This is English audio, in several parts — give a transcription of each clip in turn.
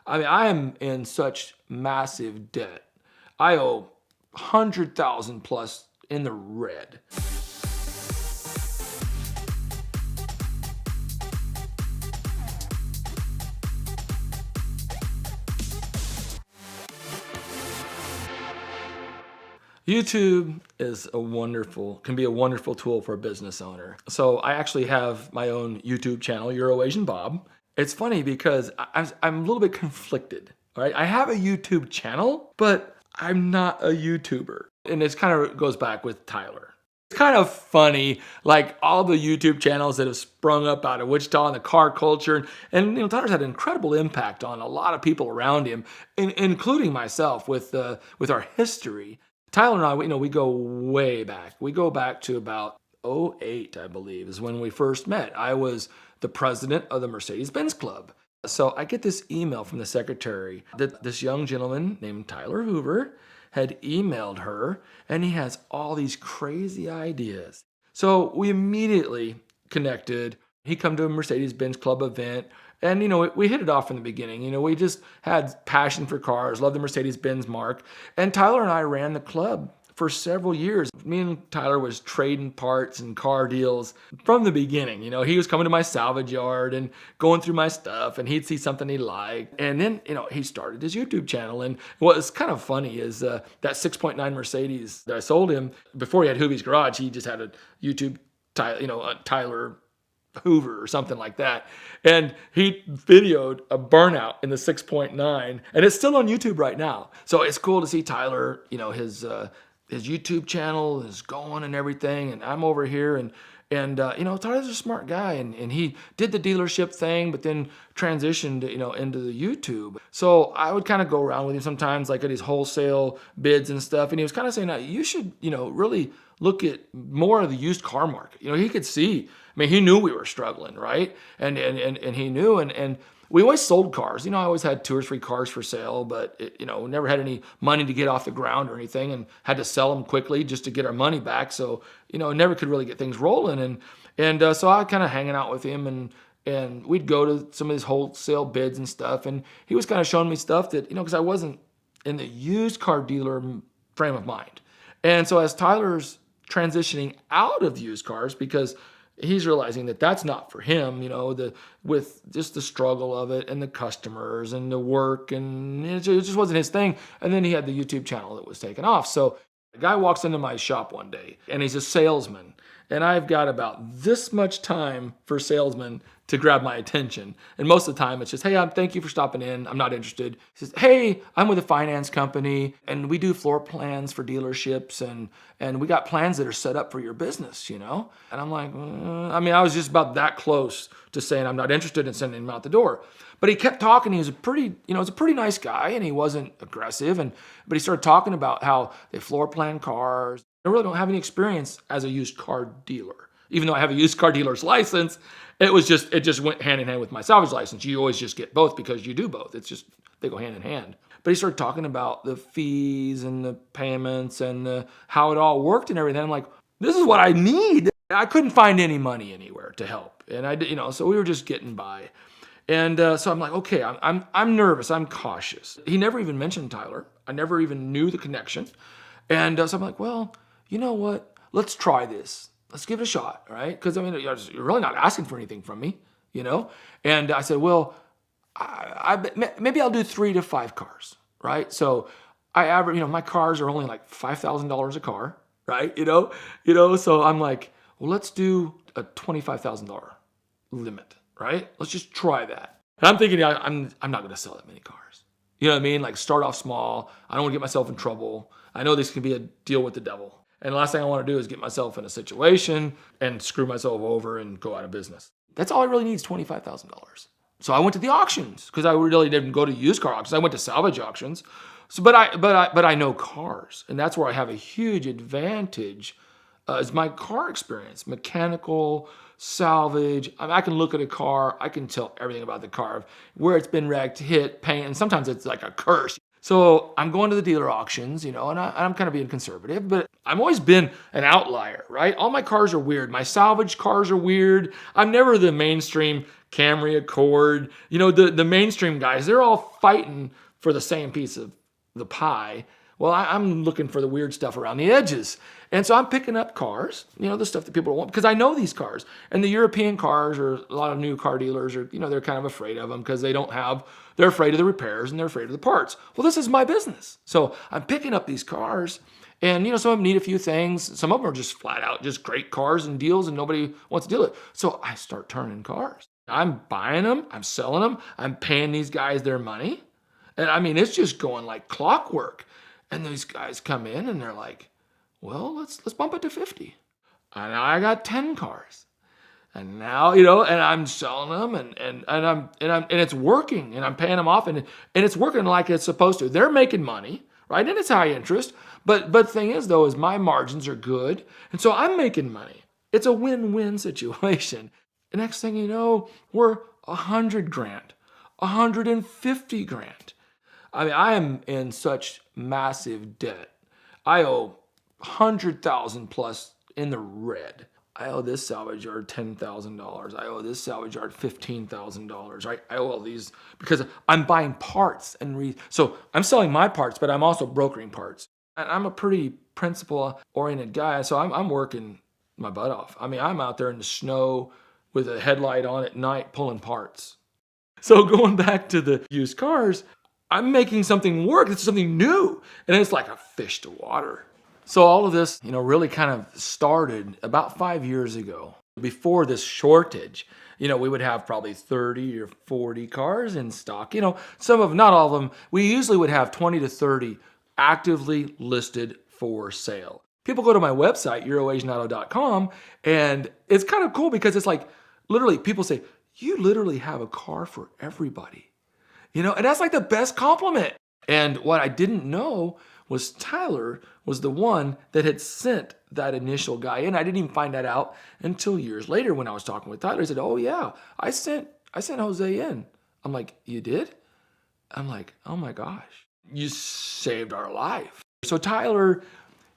I mean, I am in such massive debt. I owe 100,000 plus in the red. YouTube can be a wonderful tool for a business owner. So I actually have my own YouTube channel, Euro Asian Bob. It's funny because I'm a little bit conflicted, right? I have a YouTube channel, but I'm not a YouTuber. And it's kind of goes back with Tyler. It's kind of funny, like all the YouTube channels that have sprung up out of Wichita and the car culture. And Tyler's had an incredible impact on a lot of people around him, including myself with our history. Tyler and I, we go way back. We go back to about '08, I believe, is when we first met. I was the president of the Mercedes-Benz Club. So I get this email from the secretary that this young gentleman named Tyler Hoover had emailed her, and he has all these crazy ideas. So we immediately connected. He come to a Mercedes-Benz Club event. And, we hit it off from the beginning. We just had passion for cars, loved the Mercedes-Benz mark. And Tyler and I ran the club for several years. Me and Tyler was trading parts and car deals from the beginning. He was coming to my salvage yard and going through my stuff, and he'd see something he liked. And then, he started his YouTube channel. And what was kind of funny is that 6.9 Mercedes that I sold him, before he had Hoovie's Garage, he just had a YouTube, Tyler Hoover or something like that. And he videoed a burnout in the 6.9, and it's still on YouTube right now. So it's cool to see Tyler, his YouTube channel is going and everything. And I'm over here and Tyler's a smart guy, and he did the dealership thing, but then transitioned, into the YouTube. So I would kind of go around with him sometimes, like at his wholesale bids and stuff. And he was kind of saying, you should, really look at more of the used car market. He could see, he knew we were struggling, right? And he knew, and we always sold cars. I always had 2 or 3 cars for sale, but never had any money to get off the ground or anything, and had to sell them quickly just to get our money back. So, never could really get things rolling. And so I kind of hanging out with him, and we'd go to some of his wholesale bids and stuff. And he was kind of showing me stuff that, because I wasn't in the used car dealer frame of mind. And so as Tyler's transitioning out of used cars, because he's realizing that that's not for him, with just the struggle of it and the customers and the work, and it just wasn't his thing. And then he had the YouTube channel that was taken off. So a guy walks into my shop one day, and he's a salesman, and I've got about this much time for salesmen to grab my attention. And most of the time it's just, hey, thank you for stopping in. I'm not interested. He says, hey, I'm with a finance company, and we do floor plans for dealerships, and we got plans that are set up for your business, And I'm like, I was just about that close to saying I'm not interested in sending him out the door. But he kept talking. He was a pretty nice guy, and he wasn't aggressive. But he started talking about how they floor plan cars. I really don't have any experience as a used car dealer. Even though I have a used car dealer's license, it just went hand in hand with my salvage license. You always just get both because you do both. It's just, they go hand in hand. But he started talking about the fees and the payments and how it all worked and everything. I'm like, this is what I need. I couldn't find any money anywhere to help. And I did, so we were just getting by. And so I'm like, okay, I'm nervous. I'm cautious. He never even mentioned Tyler. I never even knew the connection. And so I'm like, well, you know what? Let's try this. Let's give it a shot, right? Because you're really not asking for anything from me, And I said, well, maybe I'll do 3 to 5 cars, right? So I average, my cars are only like $5,000 a car, right? So I'm like, well, let's do a $25,000 limit, right? Let's just try that. And I'm thinking, I'm not going to sell that many cars. You know what I mean? Like, start off small. I don't want to get myself in trouble. I know this can be a deal with the devil. And the last thing I want to do is get myself in a situation and screw myself over and go out of business. That's all I really need is $25,000. So I went to the auctions because I really didn't go to used car auctions. I went to salvage auctions. So, but I know cars, and that's where I have a huge advantage. Is my car experience, mechanical, salvage. I can look at a car. I can tell everything about the car, where it's been wrecked, hit, paint, and sometimes it's like a curse. So I'm going to the dealer auctions, and I'm kind of being conservative, but I've always been an outlier, right? All my cars are weird. My salvage cars are weird. I'm never the mainstream Camry, Accord, the mainstream guys, they're all fighting for the same piece of the pie. Well, I'm looking for the weird stuff around the edges. And so I'm picking up cars, the stuff that people don't want, because I know these cars. And the European cars, or a lot of new car dealers are, they're kind of afraid of them because they're afraid of the repairs and they're afraid of the parts. Well, this is my business. So I'm picking up these cars, and some of them need a few things. Some of them are just flat out just great cars and deals, and nobody wants to deal with it. So I start turning cars. I'm buying them, I'm selling them, I'm paying these guys their money. And I mean, it's just going like clockwork. And these guys come in and they're like, well, let's bump it to 50. And I got 10 cars. And now, and I'm selling them, and it's working, and I'm paying them off, and it's working like it's supposed to. They're making money, right? And it's high interest. But the thing is, though, is my margins are good. And so I'm making money. It's a win-win situation. The next thing you know, we're $100,000, $150,000. I mean, I am in such massive debt. I owe 100,000 plus in the red. I owe this salvage yard $10,000. I owe this salvage yard $15,000. Right? I owe all these because I'm buying parts so I'm selling my parts, but I'm also brokering parts. And I'm a pretty principle-oriented guy, so I'm working my butt off. I mean, I'm out there in the snow with a headlight on at night pulling parts. So going back to the used cars, I'm making something work. It's something new. And it's like a fish to water. So all of this, really kind of started about 5 years ago. Before this shortage, we would have probably 30 or 40 cars in stock. Some of them, not all of them. We usually would have 20 to 30 actively listed for sale. People go to my website, EuroAsianAuto.com, and it's kind of cool because it's like, literally, people say, you literally have a car for everybody. And that's like the best compliment. And what I didn't know was Tyler was the one that had sent that initial guy in. I didn't even find that out until years later when I was talking with Tyler. He said, oh yeah, I sent Jose in. I'm like, you did? I'm like, oh my gosh, you saved our life. So Tyler,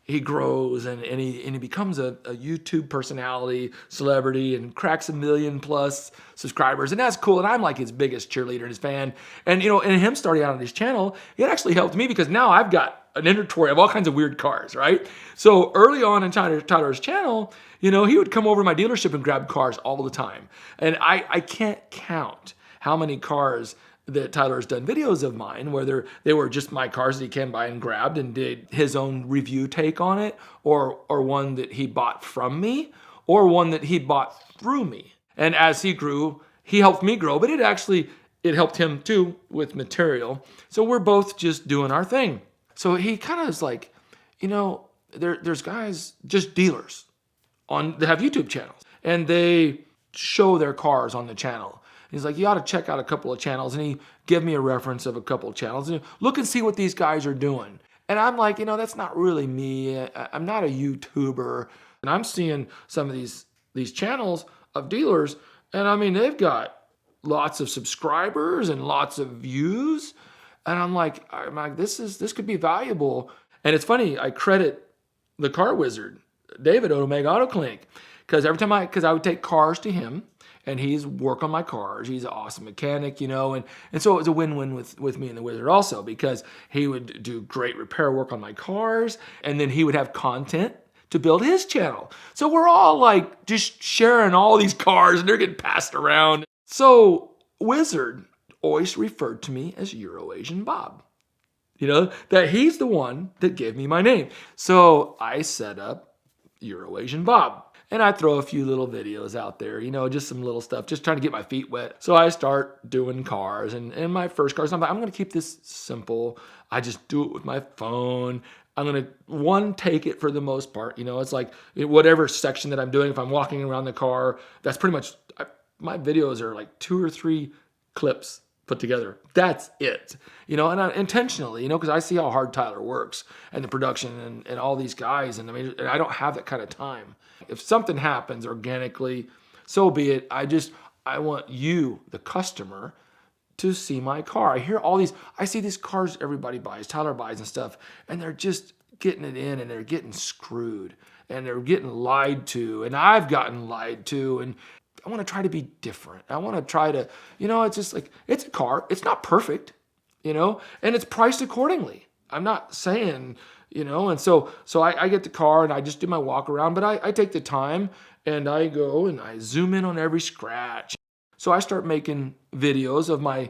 he grows and he becomes a YouTube personality, celebrity, and cracks 1 million plus subscribers. And that's cool. And I'm like his biggest cheerleader and his fan. And, and him starting out on his channel, it actually helped me because now I've got an inventory of all kinds of weird cars, right? So early on in Tyler's channel, he would come over to my dealership and grab cars all the time. And I can't count how many cars that Tyler's done videos of mine, whether they were just my cars that he came by and grabbed and did his own review take on it, or one that he bought from me, or one that he bought through me. And as he grew, he helped me grow, but it helped him too with material. So we're both just doing our thing. So he kind of is like, there's guys, just dealers that have YouTube channels, and they show their cars on the channel. He's like, you ought to check out a couple of channels. And he gave me a reference of a couple of channels. And look and see what these guys are doing. And I'm like, that's not really me. I'm not a YouTuber. And I'm seeing some of these channels of dealers. And I mean, they've got lots of subscribers and lots of views. And I'm like, this could be valuable. And it's funny, I credit the car wizard, David at Omega Auto Clinic. Because I would take cars to him, and he's work on my cars. He's an awesome mechanic, and so it was a win-win with me and the wizard also, because he would do great repair work on my cars, and then he would have content to build his channel. So we're all like just sharing all these cars, and they're getting passed around. So Wizard always referred to me as Euro Asian Bob. That he's the one that gave me my name. So I set up Euro Asian Bob. And I throw a few little videos out there, just some little stuff, just trying to get my feet wet. So I start doing cars, and my first cars, I'm like, I'm going to keep this simple. I just do it with my phone. I'm going to, take it for the most part. It's like whatever section that I'm doing, if I'm walking around the car, that's pretty much, my videos are like 2 or 3 clips put together. That's it. And I intentionally, because I see how hard Tyler works and the production and all these guys. And I don't have that kind of time. If something happens organically, so be it. I want you, the customer, to see my car. I see these cars everybody buys, Tyler buys and stuff, and they're just getting it in and they're getting screwed and they're getting lied to. And I've gotten lied to. And I want to try to be different. I want to try to, it's just like, it's a car. It's not perfect, and it's priced accordingly. I'm not saying, and so I get the car and I just do my walk around, but I take the time and I go and I zoom in on every scratch. So I start making videos of my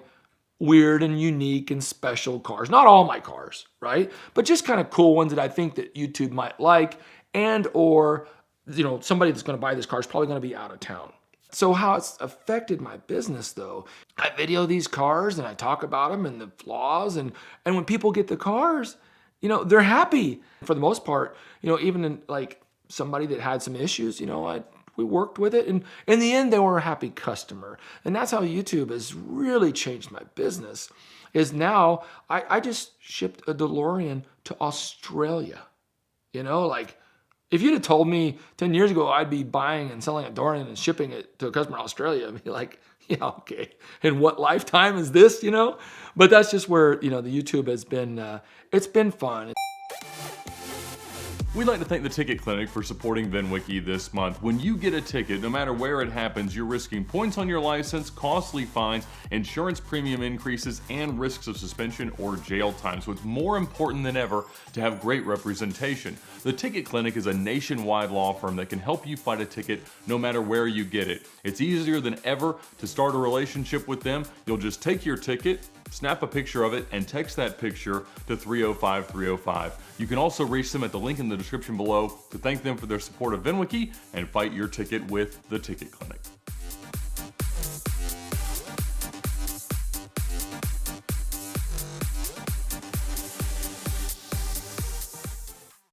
weird and unique and special cars. Not all my cars, right? But just kind of cool ones that I think that YouTube might like, and or somebody that's going to buy this car is probably going to be out of town. So how it's affected my business though, I video these cars and I talk about them and the flaws, and when people get the cars, they're happy for the most part. Even in like somebody that had some issues, we worked with it, and in the end they were a happy customer. And that's how YouTube has really changed my business. Is now I just shipped a DeLorean to Australia. Like, if you'd have told me 10 years ago I'd be buying and selling a DeLorean and shipping it to a customer in Australia, I'd be like, yeah, okay. And what lifetime is this, But that's just where, the YouTube has been, it's been fun. We'd like to thank the Ticket Clinic for supporting VinWiki this month. When you get a ticket, no matter where it happens, you're risking points on your license, costly fines, insurance premium increases, and risks of suspension or jail time. So it's more important than ever to have great representation. The Ticket Clinic is a nationwide law firm that can help you fight a ticket no matter where you get it. It's easier than ever to start a relationship with them. You'll just take your ticket, snap a picture of it, and text that picture to 305-305. You can also reach them at the link in the description below to thank them for their support of VinWiki and fight your ticket with the Ticket Clinic.